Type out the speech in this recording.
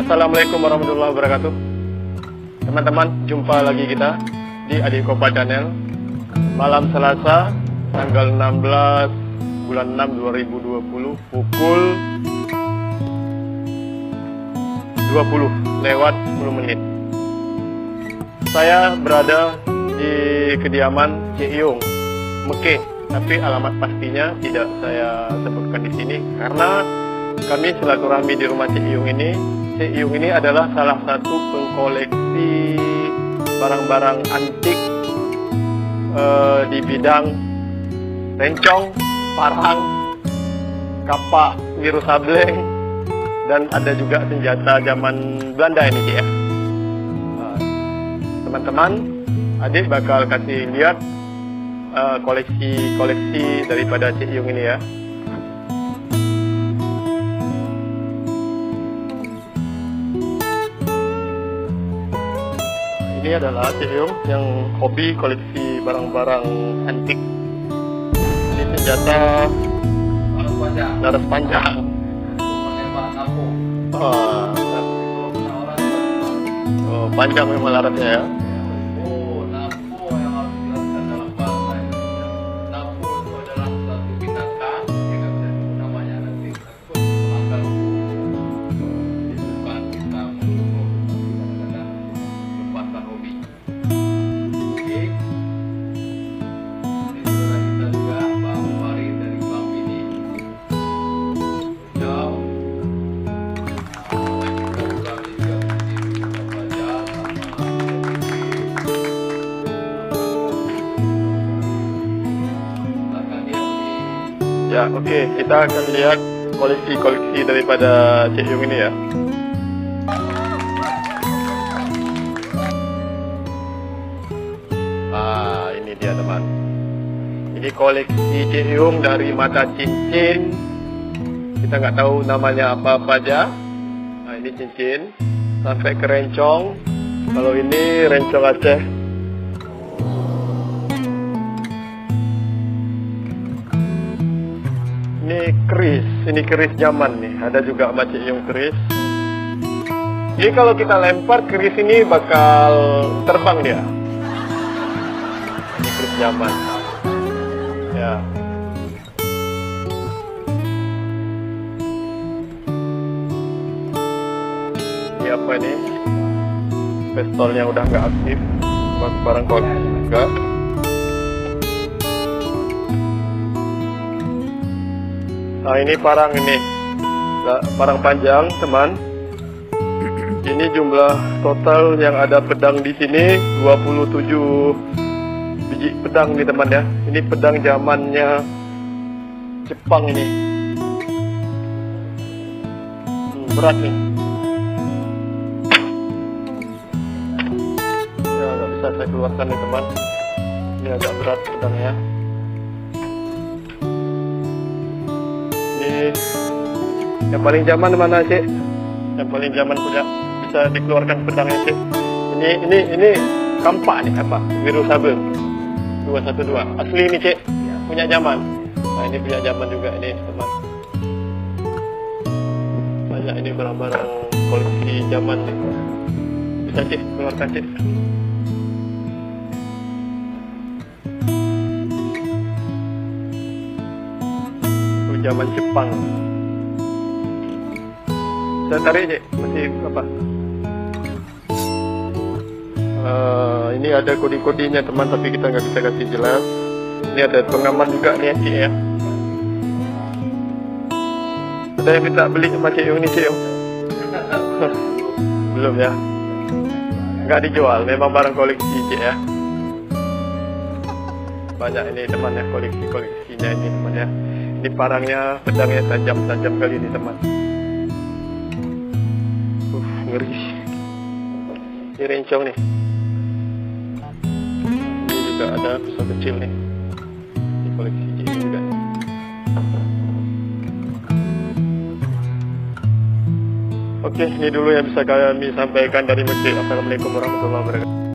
Assalamualaikum warahmatullahi wabarakatuh. Teman-teman, jumpa lagi kita di Adik Kopa Channel. Malam Selasa, tanggal 16 bulan 6 2020 pukul 20 lewat 10 menit. Saya berada di kediaman Cik Yung, Mekeh, tapi alamat pastinya tidak saya sebutkan di sini karena kami silaturahmi di rumah Cik Yung ini. Cik Yung ini adalah salah satu pengkoleksi barang-barang antik di bidang rencong, parang, kapak, wiru sableng, dan ada juga senjata zaman Belanda ini, Cik ya. Teman-teman, adik bakal kasih lihat koleksi daripada Cik Yung ini ya. Ini adalah Cik Yung yang hobi koleksi barang-barang antik. Ini senjata laras panjang. Oh, panjang memang larasnya ya. Ya, oke, kita akan lihat koleksi daripada Cik Yung ini ya. Ini dia teman. Ini koleksi Cik Yung dari mata cincin. Kita nggak tahu namanya apa-apa aja. Nah, ini cincin sampai ke rencong. Kalau ini rencong Aceh. Ini keris zaman nih, ada juga Cik Yung keris. Jadi kalau kita lempar keris ini bakal terbang dia. Ini keris zaman. Ya. Ini apa ini? Pistolnya udah nggak aktif, barang koleksi juga. Nah, ini parang panjang teman. Ini jumlah total yang ada pedang di sini 27 biji pedang nih teman ya. Ini pedang zamannya Jepang ini. Berat nih. Ya, nggak bisa saya keluarkan nih teman. Ini agak berat pedangnya. Yang paling zaman mana Cik? Yang paling zaman punya bisa dikeluarkan pedangnya Cik. Ini kampak nih apa? Wiru sableng 212. Asli ini Cik. Punya zaman. Nah, ini punya zaman juga ini teman. Banyak ini barang-barang koleksi zaman nih. Bisa Cik keluarkan Cik. Itu zaman Jepang. Saya tarik Cik, masih apa? Ini ada kode-kodenya teman, tapi kita nggak bisa kasih jelas. Ini ada pengaman juga nih Cik ya. Ada yang minta beli sama Cik Yung nih Cik Yung? Belum ya? Nggak dijual, memang barang koleksi Cik ya. Banyak ini teman ya, koleksinya ini teman ya. Ini parangnya, pedangnya tajam-tajam kali ini teman. Ngeri. Ini rencong nih. Ini juga ada pisau kecil nih. Di koleksi ini juga. Oke, ini dulu yang bisa kami sampaikan dari Mekeh. Assalamualaikum warahmatullahi wabarakatuh.